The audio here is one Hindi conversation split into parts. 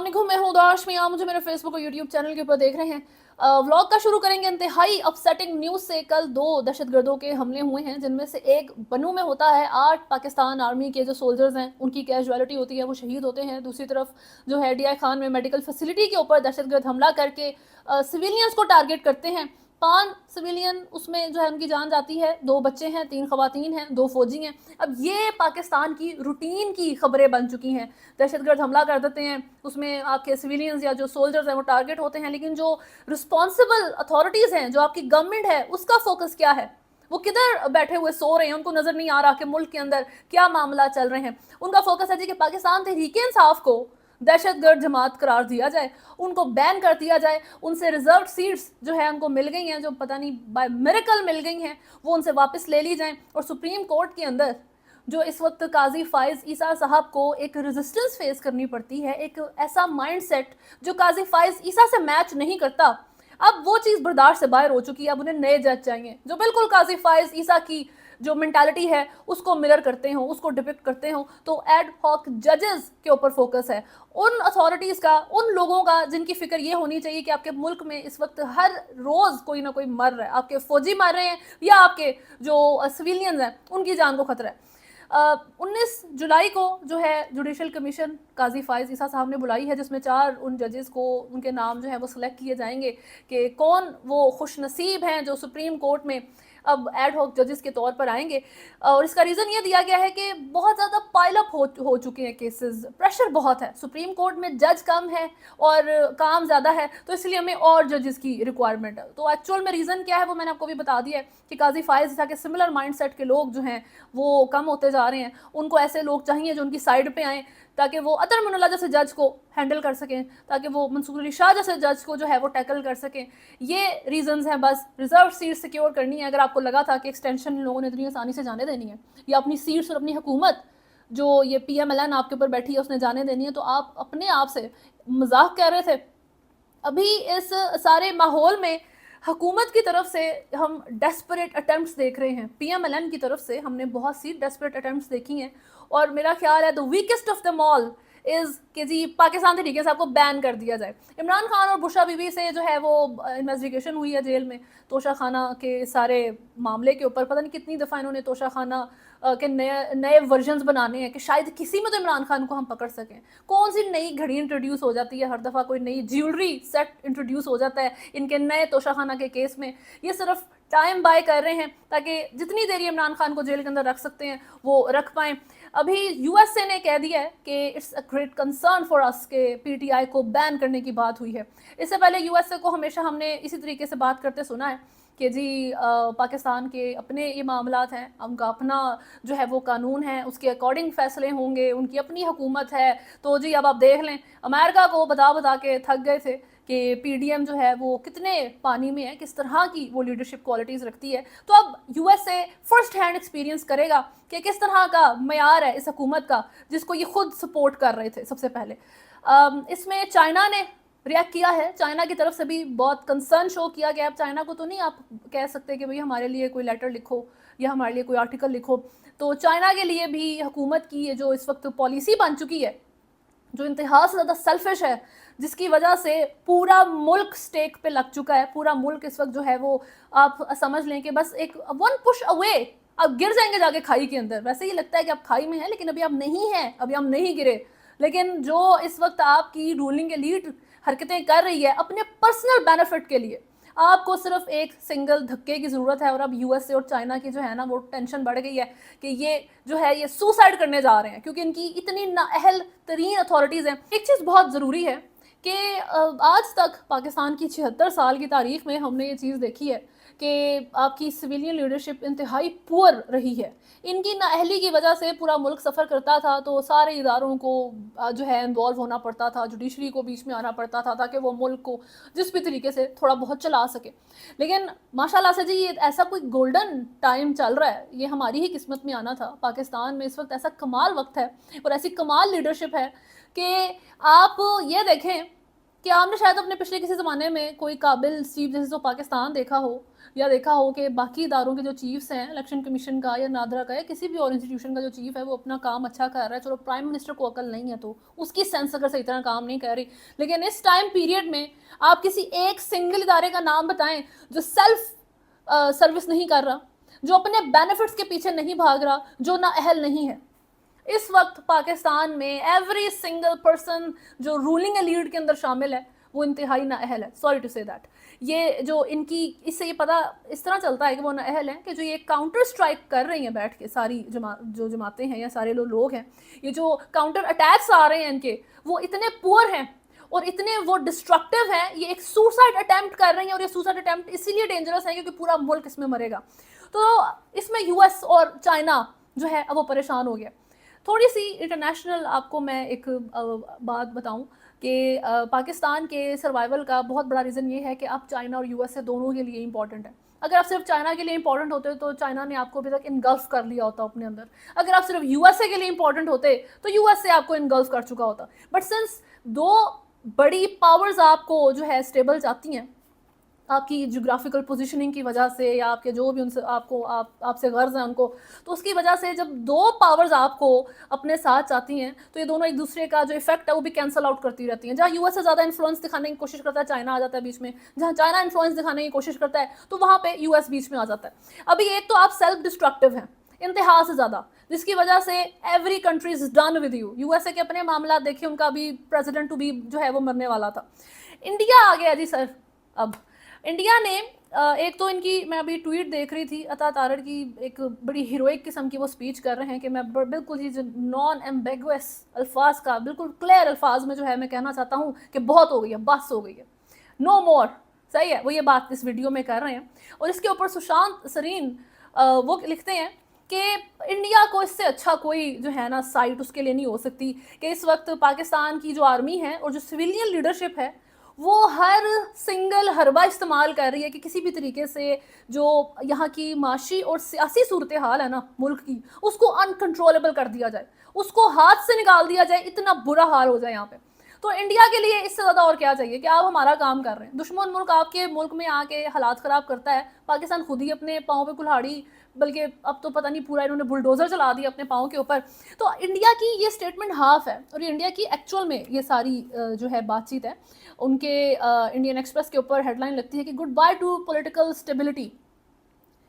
अस्सलाम वालेकुम, मैं हूं दाशमी। आप मुझे मेरे फेसबुक और यूट्यूब चैनल के ऊपर देख रहे हैं। व्लॉग का शुरू करेंगे इंतहाई अपसेटिंग न्यूज़ से। कल 2 दहशतगर्दों के हमले हुए हैं, जिनमें से एक बनू में होता है। 8 पाकिस्तान आर्मी के जो सोल्जर्स हैं उनकी कैजुअलिटी होती है, वो शहीद होते हैं। दूसरी तरफ जो है DI खान में मेडिकल फैसिलिटी के ऊपर दहशतगर्द हमला करके सिविलियंस को टारगेट करते हैं। 5 सिविलियन उसमें जो है उनकी जान जाती है। 2 बच्चे हैं, 3 खवातीन हैं, 2 फौजी हैं। अब ये पाकिस्तान की रूटीन की खबरें बन चुकी हैं। दहशतगर्द हमला कर देते हैं, उसमें आपके सिविलियंस या जो सोल्जर्स हैं वो टारगेट होते हैं, लेकिन जो रिस्पॉन्सिबल अथॉरिटीज़ हैं, जो आपकी गवर्नमेंट है, उसका फोकस क्या है? वो किधर बैठे हुए सो रहे हैं? उनको नज़र नहीं आ रहा कि मुल्क के अंदर क्या मामला चल रहे हैं। उनका फोकस है जी कि पाकिस्तान तहरीक-ए-इंसाफ को दहशतगर्द जमात करार दिया जाए, उनको बैन कर दिया जाए, उनसे रिजर्व सीट्स जो है उनको मिल गई हैं, जो पता नहीं बाय मिरेकल मिल गई हैं, वो उनसे वापस ले ली जाएं। और सुप्रीम कोर्ट के अंदर जो इस वक्त काजी फाइज ईसा साहब को एक रेजिस्टेंस फेस करनी पड़ती है, एक ऐसा माइंडसेट जो काजी फाइज ईसा से मैच नहीं करता, अब वो चीज़ बर्दाश्त से बाहर हो चुकी है। अब उन्हें नए जज चाहिए जो बिल्कुल काजी फाइज ईसा की जो मेंटालिटी है उसको मिरर करते हो, उसको डिपिक्ट करते हो। तो एड हॉक जजेस के ऊपर फोकस है, उन अथॉरिटीज़ का, उन लोगों का जिनकी फिक्र ये होनी चाहिए कि आपके मुल्क में इस वक्त हर रोज़ कोई ना कोई मर रहा है। आपके फौजी मर रहे हैं या आपके जो सिविलियंस हैं उनकी जान को खतरा है। 19 जुलाई को जो है जुडिशल कमीशन काजी फाइज ईसा साहब ने बुलाई है, जिसमें 4 उन जजेस को, उनके नाम जो है वो सिलेक्ट किए जाएंगे कि कौन वो खुशनसीब हैं जो सुप्रीम कोर्ट में अब एड हॉक जजेस के तौर पर आएंगे। और इसका रीज़न ये दिया गया है कि बहुत ज़्यादा पाइलअप हो चुके हैं केसेस, प्रेशर बहुत है, सुप्रीम कोर्ट में जज कम है और काम ज़्यादा है, तो इसलिए हमें और जजेस की रिक्वायरमेंट है। तो एक्चुअल में रीज़न क्या है वो मैंने आपको भी बता दिया है कि काजी फाइज के सिमिलर माइंडसेट के लोग जो हैं वो कम होते जा रहे हैं। उनको ऐसे लोग चाहिए जो उनकी साइड पे आएँ, ताकि वो अतर मुनल्ला जैसे जज को हैंडल कर सकें, ताकि वो मंसूर अली शाह जैसे जज को जो है वो टैकल कर सकें। ये रीजंस हैं। बस रिजर्व सीट सिक्योर करनी है। अगर आपको लगा था कि एक्सटेंशन लोगों ने इतनी आसानी से जाने देनी है, या अपनी सीट्स और अपनी हुकूमत जो ये PMLN आपके ऊपर बैठी है उसने जाने देनी है, तो आप अपने आप से मजाक कर रहे थे। अभी इस सारे माहौल में हुकूमत की तरफ से हम डेस्परेट अटैम्प्ट्स देख रहे हैं। PMLN की तरफ से हमने बहुत सी डेस्परेट अटैम्प्ट्स देखी हैं, और मेरा ख्याल है the weakest of them all is कि जी पाकिस्तान तरीके से आपको बैन कर दिया जाए। इमरान खान और बुशरा बीबी से जो है वो इन्वेस्टिगेशन हुई है जेल में तोशा खाना के सारे मामले के ऊपर। पता नहीं कितनी दफ़ा इन्होंने तोशा खाना के नए वर्जन्स बनाने हैं कि शायद किसी में तो इमरान खान को हम पकड़ सकें। कौन सी नई घड़ी इंट्रोड्यूस हो जाती है, हर दफ़ा कोई नई ज्वेलरी सेट इंट्रोड्यूस हो जाता है इनके नए तोशा खाना के केस में। ये सिर्फ टाइम बाय कर रहे हैं ताकि जितनी देर इमरान खान को जेल के अंदर रख सकते हैं वो रख पाएँ। अभी USA ने कह दिया है कि it's a great concern for us के PTI को बैन करने की बात हुई है। इससे पहले USA को हमेशा हमने इसी तरीके से बात करते सुना है कि जी पाकिस्तान के अपने ये मामलात हैं, उनका अपना जो है वो कानून है, उसके अकॉर्डिंग फ़ैसले होंगे, उनकी अपनी हुकूमत है। तो जी अब आप देख लें, अमेरिका को बता बता के थक गए थे कि PDM जो है वो कितने पानी में है, किस तरह की वो लीडरशिप क्वालिटीज़ रखती है। तो अब USA फर्स्ट हैंड एक्सपीरियंस करेगा कि किस तरह का मयार है इस हुकूमत का, जिसको ये खुद सपोर्ट कर रहे थे सबसे पहले। इसमें चाइना ने रिएक्ट किया है। चाइना की तरफ से भी बहुत कंसर्न शो किया गया। अब चाइना को तो नहीं आप कह सकते कि भाई हमारे लिए कोई लेटर लिखो या हमारे लिए कोई आर्टिकल लिखो। तो चाइना के लिए भी हुकूमत की ये जो इस वक्त पॉलिसी बन चुकी है, जो इंतहा से ज़्यादा सेल्फिश है, जिसकी वजह से पूरा मुल्क स्टेक पे लग चुका है। पूरा मुल्क इस वक्त जो है वो आप समझ लें कि बस एक 1 पुश अवे आप गिर जाएंगे जाके खाई के अंदर। वैसे ही लगता है कि आप खाई में हैं, लेकिन अभी आप नहीं हैं, अभी हम नहीं गिरे। लेकिन जो इस वक्त आपकी रूलिंग एलीट हरकतें कर रही है अपने पर्सनल बेनिफिट के लिए, आपको सिर्फ एक सिंगल धक्के की ज़रूरत है। और अब USA और चाइना की जो है ना वो टेंशन बढ़ गई है कि ये जो है ये सुसाइड करने जा रहे हैं, क्योंकि इनकी इतनी नाअहल तरीन अथॉरिटीज़ हैं। एक चीज़ बहुत ज़रूरी है कि आज तक पाकिस्तान की 76 साल की तारीख में हमने ये चीज़ देखी है कि आपकी सिविलियन लीडरशिप इंतहाई पुअर रही है। इनकी नाअहली की वजह से पूरा मुल्क सफ़र करता था, तो सारे इदारों को जो है इन्वॉल्व होना पड़ता था, जुडिशरी को बीच में आना पड़ता था, ताकि वो मुल्क को जिस भी तरीके से थोड़ा बहुत चला सके। लेकिन माशाल्लाह से जी ये ऐसा कोई गोल्डन टाइम चल रहा है, ये हमारी ही किस्मत में आना था। पाकिस्तान में इस वक्त ऐसा कमाल वक्त है और ऐसी कमाल लीडरशिप है कि आप ये देखें कि आपने शायद अपने पिछले किसी ज़माने में कोई काबिल चीफ जस्टिस ऑफ पाकिस्तान देखा हो, या देखा हो कि बाकी इदारों के जो चीफ्स हैं, इलेक्शन कमीशन का या नादरा का या किसी भी और इंस्टीट्यूशन का जो चीफ है वो अपना काम अच्छा कर रहा है, चलो प्राइम मिनिस्टर को अकल नहीं है तो उसकी सेंस अगर सही तरह काम नहीं कर रही, लेकिन इस टाइम पीरियड में आप किसी एक सिंगल इदारे का नाम बताएं जो सेल्फ सर्विस नहीं कर रहा, जो अपने बेनिफिट्स के पीछे नहीं भाग रहा, जो ना अहल नहीं है। इस वक्त पाकिस्तान में एवरी सिंगल पर्सन जो रूलिंग एलीट के अंदर शामिल है वो इंतहाई नाअहल है। Sorry to say that. ये जो इनकी, इससे ये पता इस तरह चलता है कि वो नाअहल हैं कि जो ये काउंटर स्ट्राइक कर रही हैं बैठ के सारी जो जमातें हैं या सारे लोग हैं, ये जो काउंटर अटैक्स आ रहे हैं इनके, वो इतने पुअर हैं और इतने वो डिस्ट्रक्टिव हैं। ये एक सुसाइड अटैम्प्ट कर रही हैं और ये सुसाइड अटैम्प्ट इसीलिए डेंजरस है क्योंकि पूरा मुल्क इसमें मरेगा। तो इसमें यूएस और चाइना जो है अब वो परेशान हो गया। थोड़ी सी इंटरनेशनल आपको मैं एक बात बताऊं कि पाकिस्तान के सर्वाइवल का बहुत बड़ा रीज़न ये है कि अब चाइना और यूएस से दोनों के लिए इंपॉर्टेंट है। अगर आप सिर्फ चाइना के लिए इंपॉर्टेंट होते तो चाइना ने आपको अभी तक इनगल्फ कर लिया होता अपने अंदर। अगर आप सिर्फ यूएसए के लिए इंपॉर्टेंट होते तो यूएसए आपको इनगल्फ कर चुका होता। बट सिंस दो बड़ी पावर्स आपको जो है स्टेबल चाहती हैं, आपकी जोग्राफिकल पोजीशनिंग की वजह से या आपके जो भी उनसे आपसे गर्ज है उनको, तो उसकी वजह से जब दो पावर्स आपको अपने साथ चाहती हैं तो ये दोनों एक दूसरे का जो इफेक्ट है वो भी कैंसल आउट करती रहती हैं। जहाँ यूएस से ज़्यादा इन्फ्लुएंस दिखाने की कोशिश करता है चाइना आ जाता है बीच में, जहाँ चाइना इन्फ्लुएंस दिखाने की कोशिश करता है तो वहाँ पर यूएस बीच में आ जाता है। अभी एक तो आप सेल्फ डिस्ट्रक्टिव हैं इंतहा से ज़्यादा, जिसकी वजह से every country is done with you. USA के अपने मामला देखिए, उनका भी प्रेसिडेंट टू बी जो है वो मरने वाला था। इंडिया आ गया जी सर। अब इंडिया ने एक तो इनकी, मैं अभी ट्वीट देख रही थी, अता तारड़ की एक बड़ी हीरोइक किस्म की वो स्पीच कर रहे हैं कि मैं बिल्कुल ही नॉन एम्बेगुअस अल्फाज का, बिल्कुल क्लियर अल्फाज में जो है मैं कहना चाहता हूँ कि बहुत हो गई है, बस हो गई है, नो मोर। सही है, वो ये बात इस वीडियो में कर रहे हैं। और इसके ऊपर सुशांत सरीन वो लिखते हैं कि इंडिया को इससे अच्छा कोई जो है ना साइट उसके लिए नहीं हो सकती कि इस वक्त पाकिस्तान की जो आर्मी है और जो सिविलियन लीडरशिप है वो हर सिंगल हरबा इस्तेमाल कर रही है कि किसी भी तरीके से जो यहाँ की माशी और सियासी सूरत हाल है ना मुल्क की, उसको अनकंट्रोलेबल कर दिया जाए, उसको हाथ से निकाल दिया जाए, इतना बुरा हाल हो जाए यहाँ पे। तो इंडिया के लिए इससे ज़्यादा और क्या चाहिए कि आप हमारा काम कर रहे हैं। दुश्मन मुल्क आपके मुल्क में आके हालात ख़राब करता है, पाकिस्तान खुद ही अपने पाँव पे कुल्हाड़ी, बल्कि अब तो पता नहीं पूरा इन्होंने बुलडोज़र चला दिया अपने पाँव के ऊपर। तो इंडिया की ये स्टेटमेंट हाफ है और ये इंडिया की एक्चुअल में ये सारी जो है बातचीत है। उनके इंडियन एक्सप्रेस के ऊपर हेडलाइन लगती है कि good by two political stability.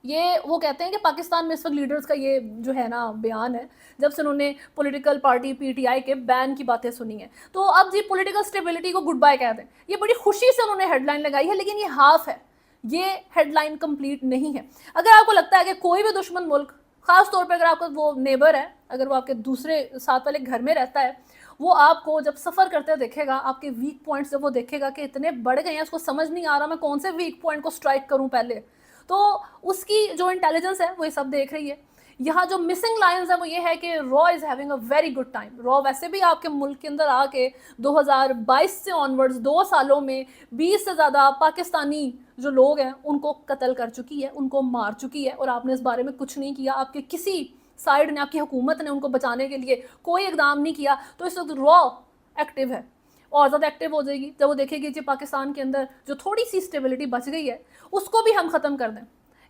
ये वो कहते हैं कि पाकिस्तान में इस वक्त लीडर्स का ये जो है ना बयान है जब से उन्होंने पॉलिटिकल पार्टी पीटीआई के बैन की बातें सुनी हैं। तो अब जी पॉलिटिकल स्टेबिलिटी को गुड बाय कहते हैं, ये बड़ी खुशी से उन्होंने हेडलाइन लगाई है, लेकिन ये हाफ है, ये हेडलाइन कंप्लीट नहीं है। अगर आपको लगता है कि कोई भी दुश्मन मुल्क, खास तौर पे अगर आपका वो नेबर है, अगर वो आपके दूसरे साथ वाले घर में रहता है, वो आपको जब सफ़र करते देखेगा, आपके वीक पॉइंट्स जब वो देखेगा कि इतने बढ़ गए हैं, उसको समझ नहीं आ रहा मैं कौन से वीक पॉइंट को स्ट्राइक करूं पहले, तो उसकी जो इंटेलिजेंस है वो ये सब देख रही है। यहाँ जो मिसिंग लाइंस है वो ये है कि raw is having a very good time. Raw वैसे भी आपके मुल्क के अंदर आके 2022 से ऑनवर्ड्स 2 सालों में 20 से ज़्यादा पाकिस्तानी जो लोग हैं उनको कत्ल कर चुकी है, उनको मार चुकी है, और आपने इस बारे में कुछ नहीं किया। आपके किसी साइड ने, आपकी हुकूमत ने उनको बचाने के लिए कोई इकदाम नहीं किया। तो इस वक्त रॉ एक्टिव है और ज़्यादा एक्टिव हो जाएगी जब वो देखेगी कि पाकिस्तान के अंदर जो थोड़ी सी स्टेबिलिटी बच गई है उसको भी हम ख़त्म कर दें,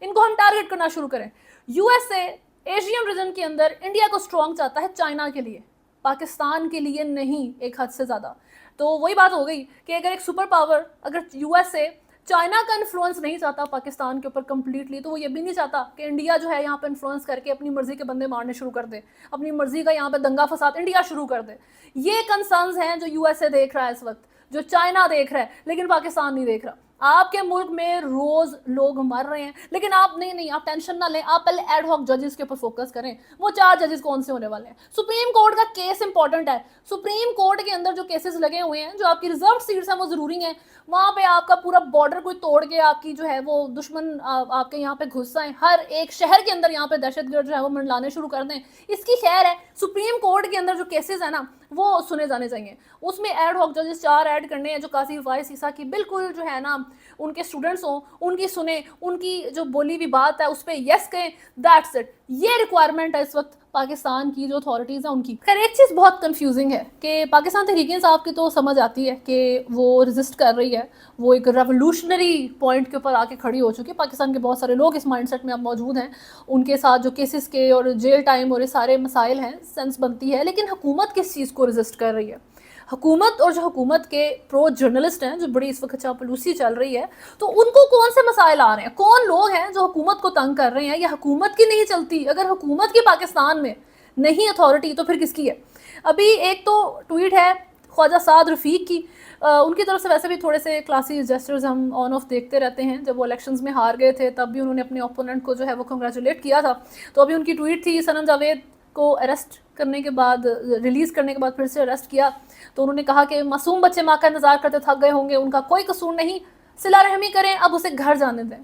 इनको हम टारगेट करना शुरू करें। यूएसए एशियन रीजन के अंदर इंडिया को स्ट्रॉन्ग चाहता है, चाइना के लिए, पाकिस्तान के लिए नहीं एक हद से ज़्यादा। तो वही बात हो गई कि अगर एक सुपर पावर, अगर यूएसए चाइना का इन्फ्लुएंस नहीं चाहता पाकिस्तान के ऊपर कम्प्लीटली, तो वो ये भी नहीं चाहता कि इंडिया जो है यहाँ पे इन्फ्लुएंस करके अपनी मर्जी के बंदे मारने शुरू कर दे, अपनी मर्जी का यहाँ पे दंगा फसाद इंडिया शुरू कर दे। ये कंसर्न्स हैं जो यूएसए देख रहा है इस वक्त, जो चाइना देख रहा है, लेकिन पाकिस्तान नहीं देख रहा। आपके मुल्क में रोज लोग मर रहे हैं, लेकिन आप नहीं, आप टेंशन ना लें, आप पहले एड हॉक जजेस के ऊपर फोकस करें। वो 4 जजेस कौन से होने वाले हैं? सुप्रीम कोर्ट का केस इंपॉर्टेंट है। सुप्रीम कोर्ट के अंदर जो केसेस लगे हुए हैं, जो आपकी रिजर्व सीट्स हैं वो जरूरी हैं। वहां पे आपका पूरा बॉर्डर कोई तोड़ के आपकी जो है वो दुश्मन आपके यहाँ पे घुस आए, हर एक शहर के अंदर यहाँ पे दहशतगर्द जो है वो मंडलाने शुरू कर दें, इसकी खैर है। सुप्रीम कोर्ट के अंदर जो केसेस है ना वो सुने जाने चाहिए। उसमें एड हॉक जजेस 4 ऐड करने हैं जो कासिफ वाइस ईसा की बिल्कुल जो है ना उनके स्टूडेंट्स हों, उनकी सुने, उनकी जो बोली भी बात है उस पर यस कहें, दैट्स इट। ये रिक्वायरमेंट है इस वक्त पाकिस्तान की जो अथॉरिटीज़ हैं उनकी। खैर एक चीज़ बहुत कंफ्यूजिंग है कि पाकिस्तान तहरीक-ए-इंसाफ की तो समझ आती है कि वो रेजिस्ट कर रही है, वो एक रेवोल्यूशनरी पॉइंट के ऊपर आके खड़ी हो चुकी है। पाकिस्तान के बहुत सारे लोग इस माइंडसेट में अब मौजूद हैं, उनके साथ जो केसेस के और जेल टाइम और ये सारे मसाइल हैं, सेंस बनती है। लेकिन हुकूमत किस चीज़ को रेजिस्ट कर रही है? हुकूमत और जो हुकूमत के प्रो जर्नलिस्ट हैं, जो बड़ी इस वक्त चापलूसी चल रही है, तो उनको कौन से मसाइल आ रहे हैं? कौन लोग हैं जो हुकूमत को तंग कर रहे हैं? या हुकूमत की नहीं चलती? अगर हुकूमत की पाकिस्तान में नहीं अथॉरिटी तो फिर किसकी है? अभी एक तो ट्वीट है ख्वाजा साद रफ़ीक की, उनकी तरफ से वैसे भी थोड़े से क्लासी जेस्चर्स हम ऑन ऑफ देखते रहते हैं। जब वो इलेक्शंस में हार गए थे तब भी उन्होंने अपने ओपोनेंट को जो है वो कंग्रेचुलेट किया था। तो अभी उनकी ट्वीट थी, सनम जावेद को अरेस्ट करने के बाद, रिलीज़ करने के बाद फिर से अरेस्ट किया, तो उन्होंने कहा कि मासूम बच्चे माँ का इंतज़ार करते थक गए होंगे, उनका कोई कसूर नहीं, सिला रहमी करें, अब उसे घर जाने दें।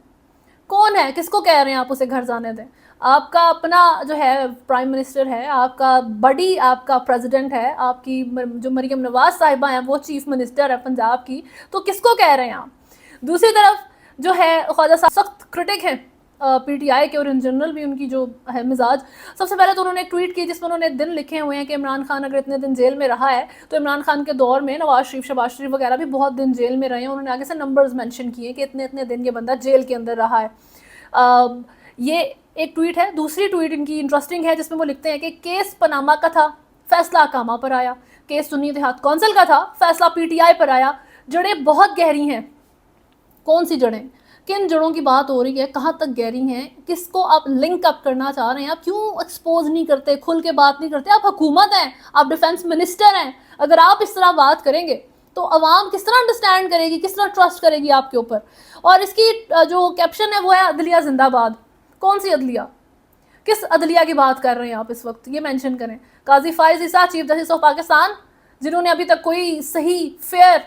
कौन है, किसको कह रहे हैं आप उसे घर जाने दें? आपका अपना जो है प्राइम मिनिस्टर है, आपका बड़ी आपका प्रेसिडेंट है, आपकी जो मरीम नवाज साहिबा हैं वो चीफ मिनिस्टर है पंजाब की, तो किसको कह रहे हैं आप? दूसरी तरफ जो है ख्वाजा साहब सख्त क्रिटिक हैं पीटीआई के और इन जनरल भी उनकी जो है मिजाज। सबसे पहले तो उन्होंने एक ट्वीट की जिसमें उन्होंने दिन लिखे हुए हैं कि इमरान खान अगर इतने दिन जेल में रहा है तो इमरान खान के दौर में नवाज शरीफ, शहबाज शरीफ वगैरह भी बहुत दिन जेल में रहे हैं। उन्होंने आगे से नंबर्स मेंशन किए कि इतने इतने दिन ये बंदा जेल के अंदर रहा है। ये एक ट्वीट है। दूसरी ट्वीट इनकी इंटरेस्टिंग है जिसमें वो लिखते हैं कि केस पनामा का था, फैसला अकामा पर आया। केस सुन्नी इत्तेहाद कौंसिल का था, फैसला पीटीआई पर आया। जड़ें बहुत गहरी हैं। कौन सी जड़ें? किन जड़ों की बात हो रही है? कहाँ तक गहरी हैं? किसको आप लिंक अप करना चाह रहे हैं? आप क्यों एक्सपोज नहीं करते, खुल के बात नहीं करते? आप हुकूमत हैं, आप डिफेंस मिनिस्टर हैं। अगर आप इस तरह बात करेंगे तो अवाम किस तरह अंडरस्टैंड करेगी, किस तरह ट्रस्ट करेगी आपके ऊपर? और इसकी जो कैप्शन है वो है अदलिया जिंदाबाद। कौन सी अदलिया? किस अदलिया की बात कर रहे हैं आप इस वक्त? ये मेंशन करें। काजी फाइज ईसा, चीफ जस्टिस ऑफ पाकिस्तान, जिन्होंने अभी तक कोई सही फेयर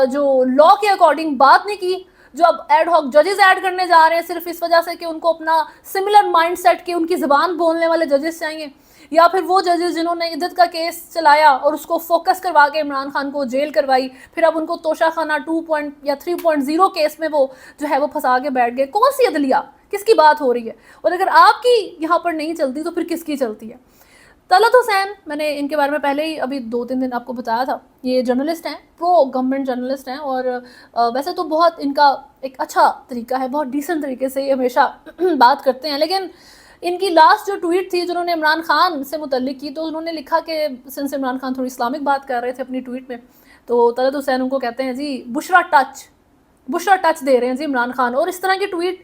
जो लॉ के अकॉर्डिंग बात नहीं की, जो अब एड हॉक जजेस ऐड करने जा रहे हैं सिर्फ इस वजह से कि उनको अपना सिमिलर माइंडसेट की उनकी ज़बान बोलने वाले जजेस चाहिए, या फिर वो जजेस जिन्होंने इद्दत का केस चलाया और उसको फोकस करवा के इमरान खान को जेल करवाई, फिर अब उनको तोशाखाना 2 या 3.0 केस में वो जो है वो फंसा के बैठ गए। कौन सी अदलिया? किसकी बात हो रही है? और अगर आपकी यहाँ पर नहीं चलती तो फिर किसकी चलती है? तलत हुसैन, मैंने इनके बारे में पहले ही अभी 2-3 दिन आपको बताया था। ये जर्नलिस्ट हैं, प्रो गवर्नमेंट जर्नलिस्ट हैं, और वैसे तो बहुत इनका एक अच्छा तरीका है, बहुत डिसेंट तरीके से ये हमेशा बात करते हैं। लेकिन इनकी लास्ट जो ट्वीट थी जिन्होंने इमरान खान से मुतल्लिक की, तो उन्होंने लिखा कि सिंस इमरान खान थोड़ी इस्लामिक बात कर रहे थे अपनी ट्वीट में, तो तलत हुसैन उनको कहते हैं जी बुशरा टच दे रहे हैं जी इमरान खान। और इस तरह की ट्वीट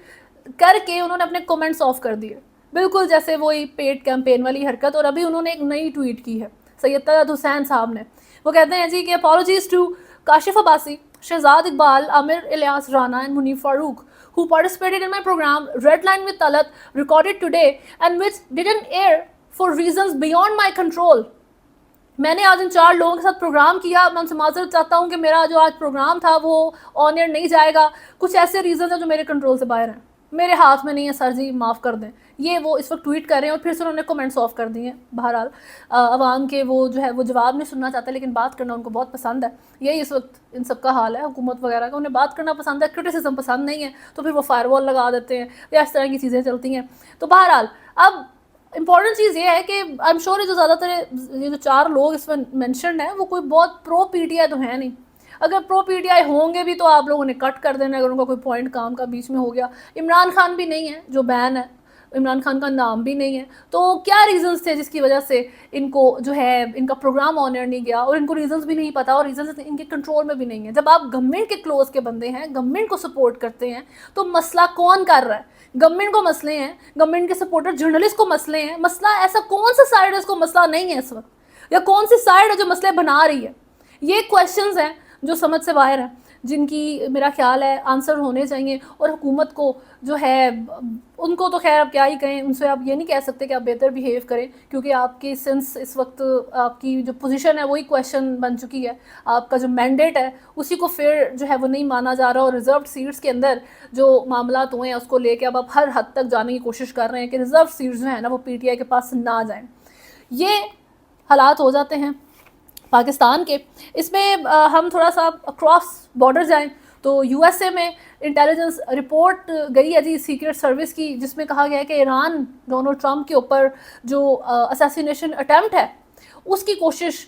करके उन्होंने अपने कमेंट्स ऑफ कर दिए, बिल्कुल जैसे वही पेड कैंपेन वाली हरकत। और अभी उन्होंने एक नई ट्वीट की है सैयद तलत हुसैन साहब ने। वो कहते हैं जी कि apologies to Kashif Abbasi, Shahzad Iqbal, Amir Ilyas Rana and Munif Farooq who participated in my program Red Line with Talat, recorded today and which didn't air for reasons beyond my control. मैंने आज इन 4 लोगों के साथ प्रोग्राम किया, मैं उनसे माजरत चाहता हूँ कि मेरा जो आज प्रोग्राम था वो ऑन एयर नहीं जाएगा। कुछ ऐसे रीज़न हैं जो मेरे कंट्रोल से बाहर हैं, मेरे हाथ में नहीं है सर जी, माफ़ कर दें। ये वो इस वक्त ट्वीट कर रहे हैं और फिर से उन्होंने कमेंट्स ऑफ कर दिए हैं। बहरहाल अवाम के वो जो है वो जवाब नहीं सुनना चाहते, लेकिन बात करना उनको बहुत पसंद है। यही इस वक्त इन सब का हाल है हुकूमत वगैरह का, उन्हें बात करना पसंद है, क्रिटिसिज्म पसंद नहीं है, तो फिर वो फायरवॉल लगा देते हैं या इस तरह की चीज़ें चलती हैं। तो बहरहाल अब इंपॉर्टेंट चीज़ ये है कि आई एम श्योर ये जो ज़्यादातर ये जो 4 लोग इसमें मैंशनड हैं वो कोई बहुत प्रो पीटीआई तो है नहीं। अगर प्रो पीटीआई होंगे भी तो आप लोगों ने कट कर देना अगर उनका कोई पॉइंट काम का बीच में हो गया। इमरान खान भी नहीं है जो बैन है, इमरान खान का नाम भी नहीं है, तो क्या रीज़न्स थे जिसकी वजह से इनको जो है इनका प्रोग्राम ऑन एयर नहीं गया? और इनको रीज़न्स भी नहीं पता और रीज़न्स इनके कंट्रोल में भी नहीं है। जब आप गवर्नमेंट के क्लोज के बंदे हैं, गवर्नमेंट को सपोर्ट करते हैं, तो मसला कौन कर रहा है? गवर्नमेंट को मसले हैं, गवर्नमेंट के सपोर्टर जर्नलिस्ट को मसले हैं। मसला ऐसा कौन सा साइड है इसको मसला नहीं है इस वक्त, या कौन सी साइड है जो मसले बना रही है? ये क्वेश्चंस हैं जो समझ से बाहर हैं, जिनकी मेरा ख्याल है आंसर होने चाहिए। और हुकूमत को जो है उनको तो खैर आप क्या ही कहें, उनसे आप ये नहीं कह सकते कि आप बेहतर बिहेव करें, क्योंकि आपकी सेंस इस वक्त आपकी जो पोजीशन है वही क्वेश्चन बन चुकी है। आपका जो मैंडेट है उसी को फिर जो है वो नहीं माना जा रहा, और रिजर्व सीट्स के अंदर जो मामलात हुए हैं उसको लेके अब आप हर हद तक जाने की कोशिश कर रहे हैं कि रिजर्व सीट्स जो है ना वो पीटीआई के पास ना जाएं। ये हालात हो जाते हैं पाकिस्तान के। इसमें हम थोड़ा सा अक्रॉस बॉर्डर जाएं तो यूएसए में इंटेलिजेंस रिपोर्ट गई है जी सीक्रेट सर्विस की, जिसमें कहा गया है कि ईरान डोनाल्ड ट्रंप के ऊपर जो असैसिनेशन अटैम्प्ट है उसकी कोशिश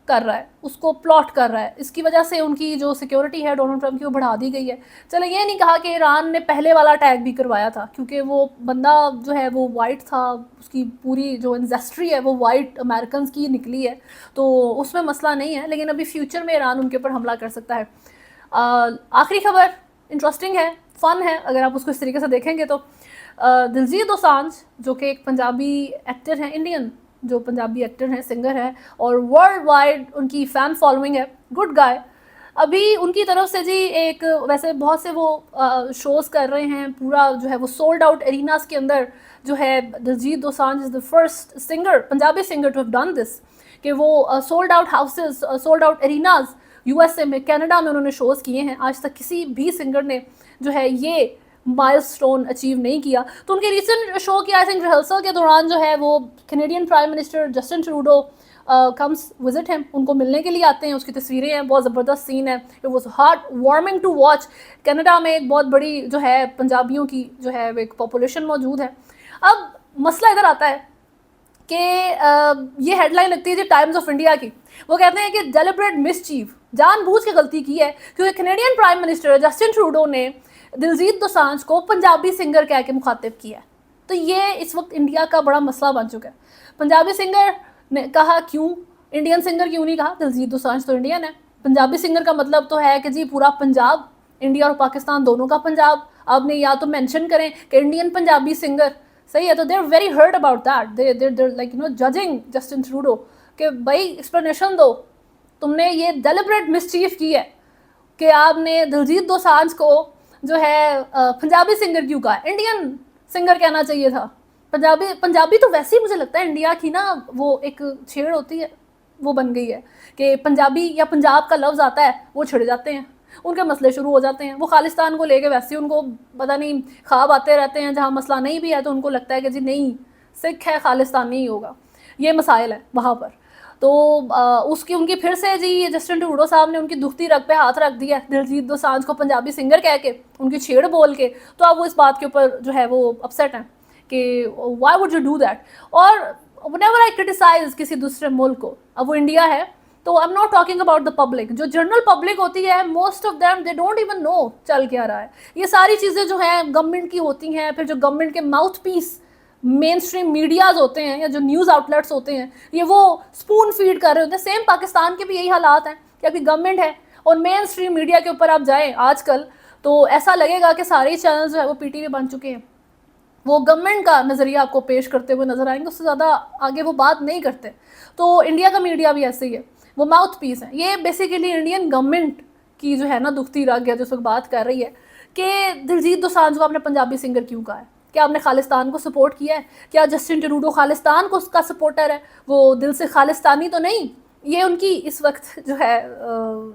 कर रहा है, उसको प्लॉट कर रहा है। इसकी वजह से उनकी जो सिक्योरिटी है डोनाल्ड ट्रंप की वो बढ़ा दी गई है। चलो ये नहीं कहा कि ईरान ने पहले वाला अटैक भी करवाया था, क्योंकि वो बंदा जो है वो वाइट था, उसकी पूरी जो एंसेस्ट्री है वो वाइट अमेरिकन की निकली है, तो उसमें मसला नहीं है। लेकिन अभी फ्यूचर में ईरान उनके ऊपर हमला कर सकता है। आखिरी खबर इंटरेस्टिंग है, फ़न है अगर आप उसको इस तरीके से देखेंगे तो। दिलजीत दोसांझ जो कि एक पंजाबी एक्टर हैं, इंडियन जो पंजाबी एक्टर हैं, सिंगर हैं, और वर्ल्ड वाइड उनकी फ़ैन फॉलोइंग है, गुड गाय। अभी उनकी तरफ से जी एक वैसे बहुत से वो शोज़ कर रहे हैं, पूरा जो है वो सोल्ड आउट एरिनास के अंदर जो है। Diljit Dosanjh is the first singer, Punjabi singer to have done this, कि वो sold out houses, sold out arenas USA में, कनाडा में उन्होंने शोज़ किए हैं। आज तक किसी भी सिंगर ने जो है ये माइलस्टोन अचीव नहीं किया। तो उनके रिसेंट शो की आई थिंक रिहर्सल के दौरान जो है वो Canadian prime minister Justin Trudeau comes visit हैं, उनको मिलने के लिए आते हैं। उसकी तस्वीरें हैं, बहुत ज़बरदस्त सीन है, it was heart warming to watch. Canada में एक बहुत बड़ी जो है पंजाबियों की जो है एक पॉपुलेशन मौजूद है। अब मसला इधर आता है कि ये हेडलाइन लगती है जी टाइम्स ऑफ इंडिया की। वो कहते हैं कि डेलिब्रेट मिसचीफ, जानबूझ के गलती की है, क्योंकि Canadian prime minister Justin Trudeau ने दिलजीत दोसांझ को पंजाबी सिंगर कह के मुखातिब किया है। तो ये इस वक्त इंडिया का बड़ा मसला बन चुका है। पंजाबी सिंगर ने कहा क्यों, इंडियन सिंगर क्यों नहीं कहा? दिलजीत दोसांझ तो इंडियन है। पंजाबी सिंगर का मतलब तो है कि जी पूरा पंजाब, इंडिया और पाकिस्तान दोनों का पंजाब। आपने या तो मेंशन करें कि इंडियन पंजाबी सिंगर, सही है, तो they are very hurt about that, they like judging Justin Trudeau कि भाई एक्सप्लेनेशन दो, तुमने ये डेलिब्रेट मिसचीफ की है कि आपने दिलजीत दोसांझ को जो है पंजाबी सिंगर क्यों कहा, इंडियन सिंगर कहना चाहिए था। पंजाबी तो वैसे ही मुझे लगता है इंडिया की ना वो एक छेड़ होती है, वो बन गई है कि पंजाबी या पंजाब का लफ्ज़ आता है वो छिड़ जाते हैं, उनके मसले शुरू हो जाते हैं। वो खालिस्तान को लेके वैसे ही उनको पता नहीं ख्वाब आते रहते हैं, जहाँ मसला नहीं भी है तो उनको लगता है कि जी नहीं, सिख है खालिस्तान नहीं होगा, ये मसाइल है वहाँ पर। तो उसकी उनकी फिर से जी जस्टिन ट्रूडो साहब ने उनकी दुखती रग पे हाथ रख दिया दिलजीत दोसांझ को पंजाबी सिंगर कह के, उनकी छेड़ बोल के। तो अब वो इस बात के ऊपर जो है वो अपसेट हैं कि why would you do that. और व्हेनेवर आई क्रिटिसाइज किसी दूसरे मुल्क को, अब वो इंडिया है, तो I am not talking about the public, जो जनरल पब्लिक होती है, most of them they don't even know चल क्या रहा है। ये सारी चीज़ें जो हैं गवर्नमेंट की होती हैं, फिर जो गवर्नमेंट के mouthpiece mainstream medias होते हैं या जो न्यूज़ आउटलेट्स होते हैं, ये वो स्पून फीड कर रहे होते हैं। सेम पाकिस्तान के भी यही हालात हैं कि अभी गवर्नमेंट है और मेन स्ट्रीम मीडिया के ऊपर आप जाएँ आजकल तो ऐसा लगेगा कि सारे चैनल जो है वो पीटीवी बन चुके हैं। वो गवर्नमेंट का नज़रिया आपको पेश करते हुए नजर आएंगे, उससे ज़्यादा आगे वो बात नहीं करते। तो इंडिया का मीडिया भी ऐसे ही है, वो माउथ पीस है। ये बेसिकली इंडियन गवर्नमेंट की जो है ना दुखती रग है, जो इस वक्त बात कर रही है कि दिलजीत दोसांझ को आपने पंजाबी सिंगर क्यों कहा है, क्या आपने खालिस्तान को सपोर्ट किया है, क्या जस्टिन ट्रूडो खालिस्तान को उसका सपोर्टर है, वो दिल से खालिस्तानी तो नहीं। ये उनकी इस वक्त जो है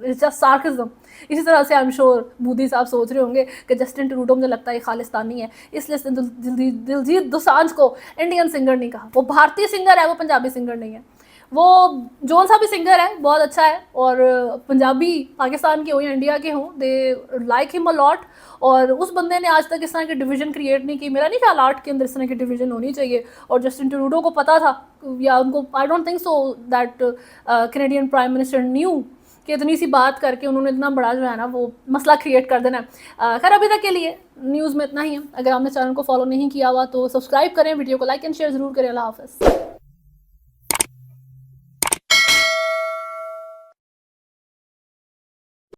जस्ट सार्किज्म। इसी तरह से आई एम श्योर मोदी साहब सोच रहे होंगे कि जस्टिन ट्रूडो मुझे लगता है खालिस्तानी है, इसलिए दिलजीत दोसांझ को इंडियन सिंगर नहीं कहा। वो भारतीय सिंगर है, वो पंजाबी सिंगर नहीं है। वो जोन सा भी सिंगर है, बहुत अच्छा है, और पंजाबी पाकिस्तान के हो या इंडिया के हों, they like him a lot. और उस बंदे ने आज तक इस तरह की डिवीज़न क्रिएट नहीं की। मेरा नहीं ख्याल आर्ट के अंदर इस तरह की डिवीज़न होनी चाहिए, और जस्टिन ट्रूडो को पता था, या उनको I don't think so that Canadian prime minister new कि इतनी सी बात करके उन्होंने इतना बड़ा जो है ना वो मसला क्रिएट कर देना। खैर अभी तक के लिए न्यूज़ में इतना ही है। अगर आपने चैनल को फॉलो नहीं किया हुआ तो सब्सक्राइब करें, वीडियो को लाइक एंड शेयर ज़रूर करें। अल्लाह हाफ़िज़।